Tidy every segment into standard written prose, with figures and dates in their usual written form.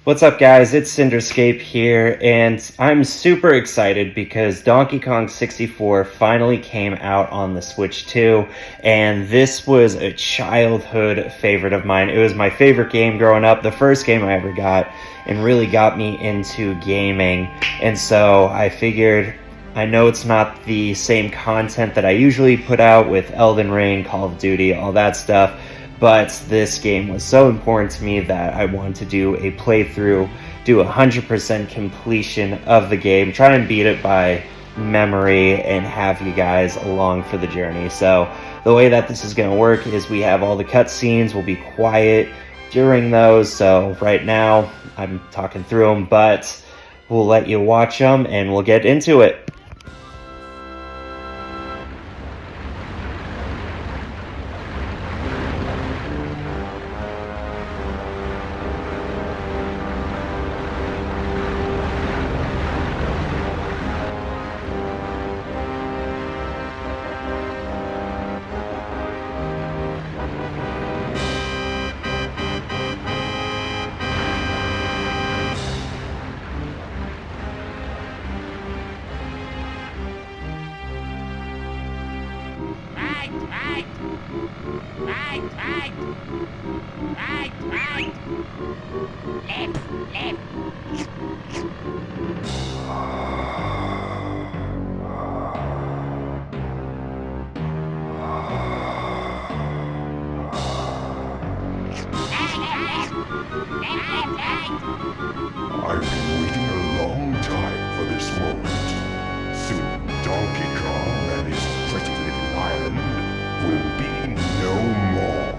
What's up, guys? It's Cinderscape here, and I'm super excited because Donkey Kong 64 finally came out on the Switch 2, and this was a childhood favorite of mine. It was my favorite game growing up, the first game I ever got, and really got me into gaming. And so I figured, I know it's not the same content that I usually put out with Elden Ring, Call of Duty, all that stuff, but this game was so important to me that I wanted to do a playthrough, do 100% completion of the game, try and beat it by memory, and have you guys along for the journey. So the way that this is going to work is we have all the cutscenes, we'll be quiet during those, so right now I'm talking through them, but we'll let you watch them and we'll get into it. I've been waiting a long time for this moment. Soon Donkey Kong and his pretty little island will be no more.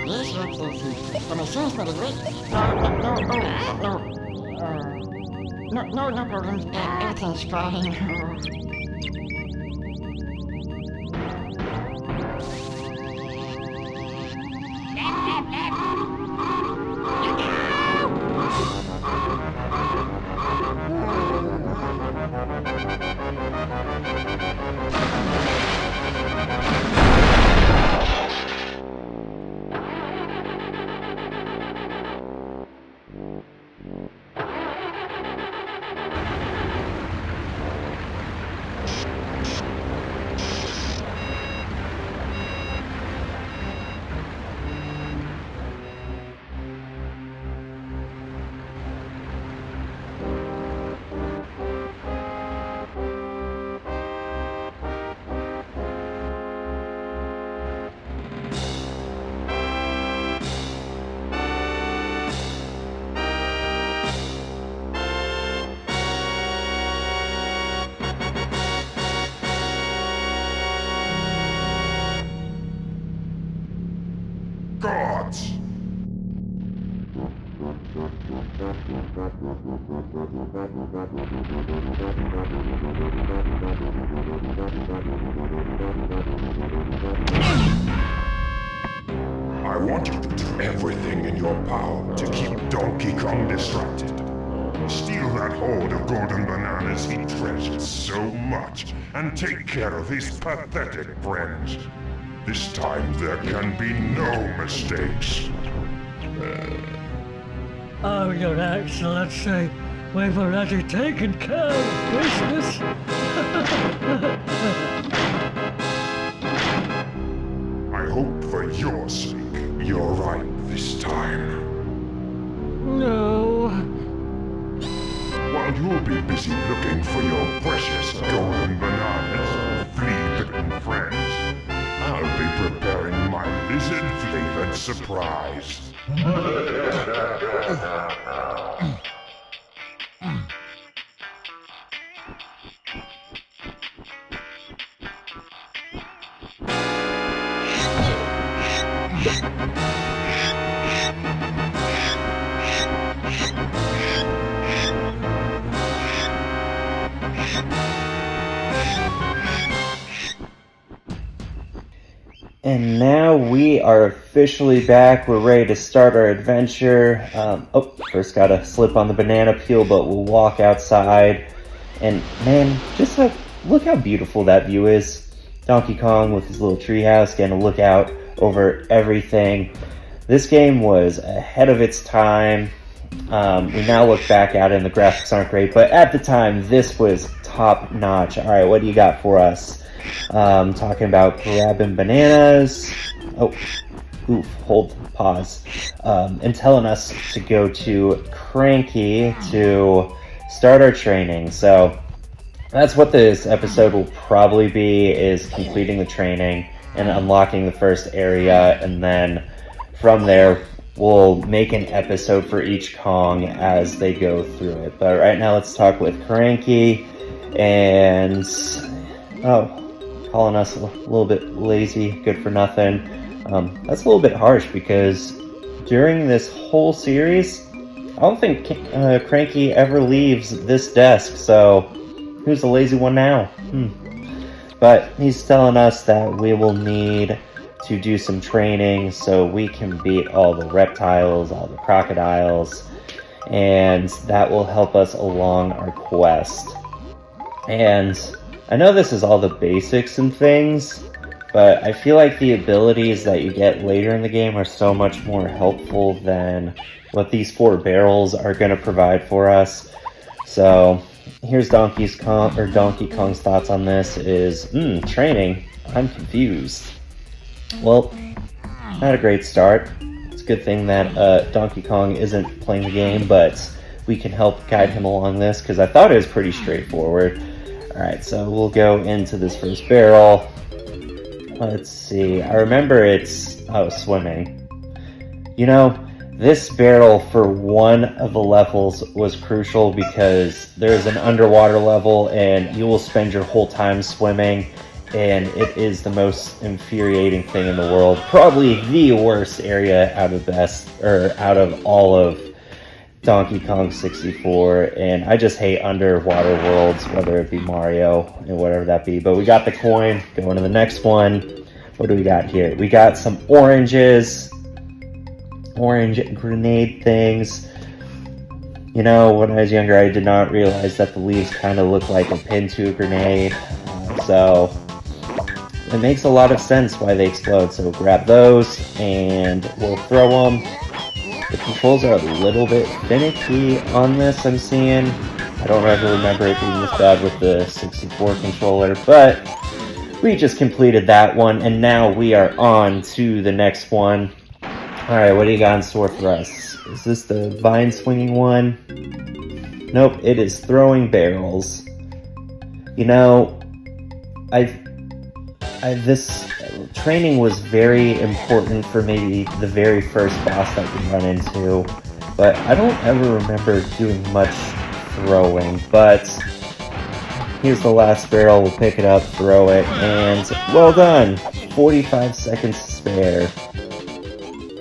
Yes, the machine's pretty great. No problem. Everything's fine. Gods! I want you to do everything in your power to keep Donkey Kong distracted. Steal that hoard of golden bananas he treasures so much and take care of his pathetic friends. This time there can be no mistakes. Oh, Your Excellency, we've already taken care of business. I hope for your sake you're right this time. No. While you'll be busy looking for your precious golden bananas, flea-bitten friends, I'll be preparing my lizard-flavored surprise. And now we are officially back. We're ready to start our adventure. First gotta slip on the banana peel, but we'll walk outside. And man, just look how beautiful that view is. Donkey Kong with his little treehouse, getting a look out over everything. This game was ahead of its time. We now look back at it and the graphics aren't great, but at the time, this was top notch. All right, what do you got for us? Talking about grabbing bananas. Pause. And telling us to go to Cranky to start our training. So that's what this episode will probably be, is completing the training and unlocking the first area, and then from there we'll make an episode for each Kong as they go through it. But right now let's talk with Cranky, and calling us a little bit lazy, good for nothing. That's a little bit harsh, because during this whole series, I don't think Cranky ever leaves this desk, so who's the lazy one now? But he's telling us that we will need to do some training so we can beat all the reptiles, all the crocodiles, and that will help us along our quest. And I know this is all the basics and things, but I feel like the abilities that you get later in the game are so much more helpful than what these 4 barrels are going to provide for us. So here's Donkey Kong's thoughts on this is, training, I'm confused. Well, not a great start. It's a good thing that Donkey Kong isn't playing the game, but we can help guide him along this, because I thought it was pretty straightforward. Alright, so we'll go into this first barrel. Let's see, I remember it's swimming. You know, this barrel for one of the levels was crucial, because there's an underwater level and you will spend your whole time swimming, and it is the most infuriating thing in the world. Probably the worst area out of all of Donkey Kong 64, and I just hate underwater worlds, whether it be Mario and whatever that be. But we got the coin, going to the next one. What do we got here? We got some orange grenade things. You know, when I was younger, I did not realize that the leaves kind of look like a pin to a grenade, so it makes a lot of sense why they explode. So we'll grab those and we'll throw them. The controls are a little bit finicky on this, I'm seeing. I don't ever remember it being this bad with the 64 controller, but we just completed that one, and now we are on to the next one. Alright, what do you got in store for us? Is this the vine swinging one? Nope, it is throwing barrels. You know, this training was very important for maybe the very first boss that we run into, but I don't ever remember doing much throwing. But here's the last barrel, we'll pick it up, throw it, and well done! 45 seconds to spare.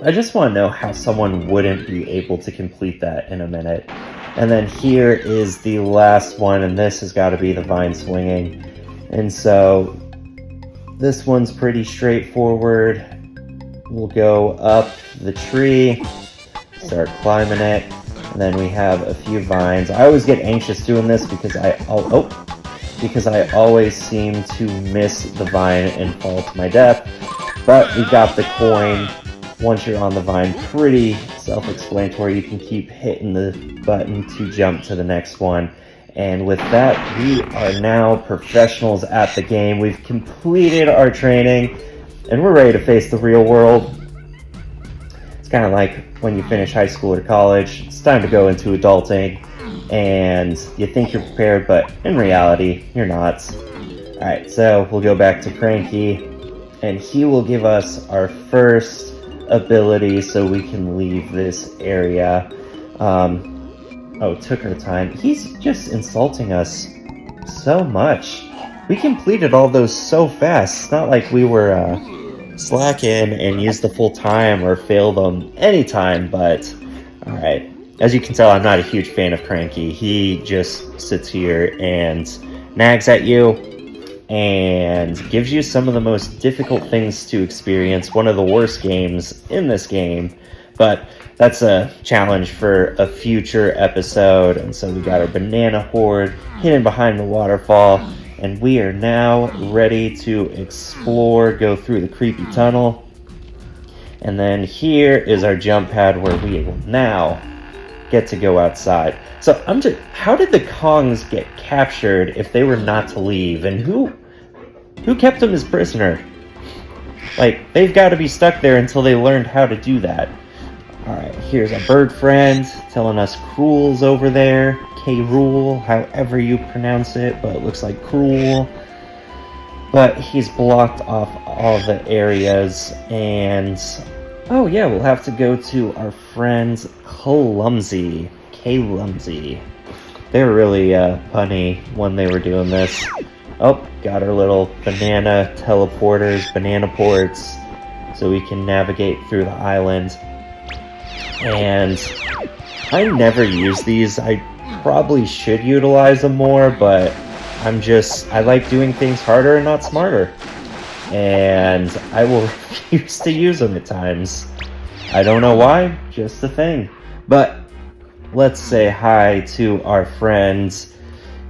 I just want to know how someone wouldn't be able to complete that in a minute. And then here is the last one, and this has got to be the vine swinging. And so this one's pretty straightforward. We'll go up the tree, start climbing it, and then we have a few vines. I always get anxious doing this because I always seem to miss the vine and fall to my death. But we got the coin. Once you're on the vine, pretty self-explanatory. You can keep hitting the button to jump to the next one. And with that, we are now professionals at the game. We've completed our training, and we're ready to face the real world. It's kind of like when you finish high school or college. It's time to go into adulting, and you think you're prepared, but in reality, you're not. Alright, so we'll go back to Cranky, and he will give us our first ability so we can leave this area. Took our time. He's just insulting us so much. We completed all those so fast. It's not like we were slacking and used the full time or failed them anytime, but alright. As you can tell, I'm not a huge fan of Cranky. He just sits here and nags at you. and gives you some of the most difficult things to experience, one of the worst games in this game, but that's a challenge for a future episode. And so we got our banana horde hidden behind the waterfall, and we are now ready to explore, go through the creepy tunnel. And then here is our jump pad where we will now get to go outside. So how did the Kongs get captured if they were not to leave? And who kept them as prisoner? Like, they've got to be stuck there until they learned how to do that. Alright, here's a bird friend telling us Cruel's over there. K-Rule, however you pronounce it, but it looks like Cruel. But he's blocked off all the areas, and oh yeah, we'll have to go to our friends Clumsy. K-Lumsy. They were really punny when they were doing this. Oh, got our little banana teleporters, banana ports, so we can navigate through the island. And I never use these. I probably should utilize them more, but I like doing things harder and not smarter. And I will refuse to use them at times. I don't know why, just a thing. But let's say hi to our friend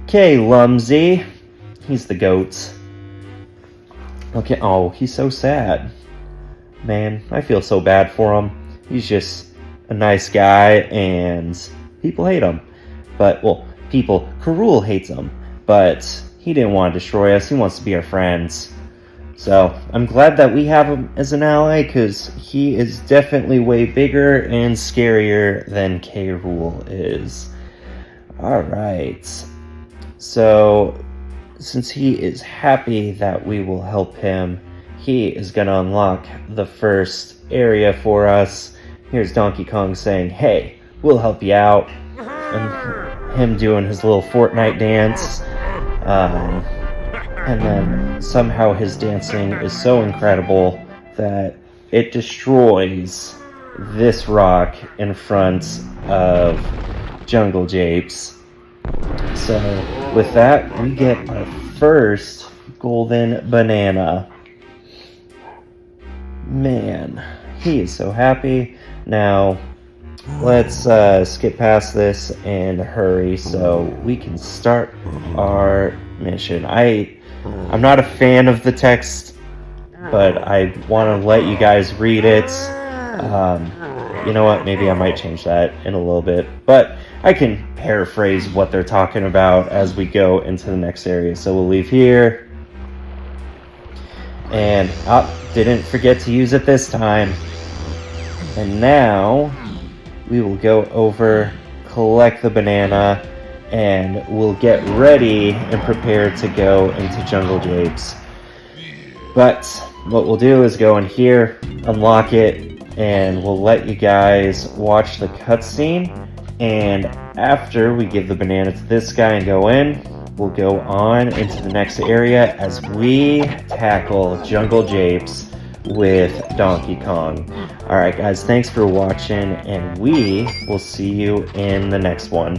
K-Lumsy. He's the goat. Okay, oh, he's so sad. Man, I feel so bad for him. He's just a nice guy, and people hate him. But, well, Karul hates him, but he didn't want to destroy us. He wants to be our friends. So, I'm glad that we have him as an ally, because he is definitely way bigger and scarier than K-Rule is. Alright. So, since he is happy that we will help him, he is going to unlock the first area for us. Here's Donkey Kong saying, hey, we'll help you out. And him doing his little Fortnite dance. And then somehow his dancing is so incredible that it destroys this rock in front of Jungle Japes. So with that, we get our first golden banana. Man, he is so happy. Now, let's skip past this and hurry so we can start our mission. I'm not a fan of the text, but I want to let you guys read it. You know what? Maybe I might change that in a little bit, but I can paraphrase what they're talking about as we go into the next area. So we'll leave here. And, didn't forget to use it this time. And now, we will go over, collect the banana, and we'll get ready and prepared to go into Jungle Japes. But what we'll do is go in here, unlock it, and we'll let you guys watch the cutscene. And after we give the banana to this guy and go in, we'll go on into the next area as we tackle Jungle Japes with Donkey Kong. Alright guys, thanks for watching, and we will see you in the next one.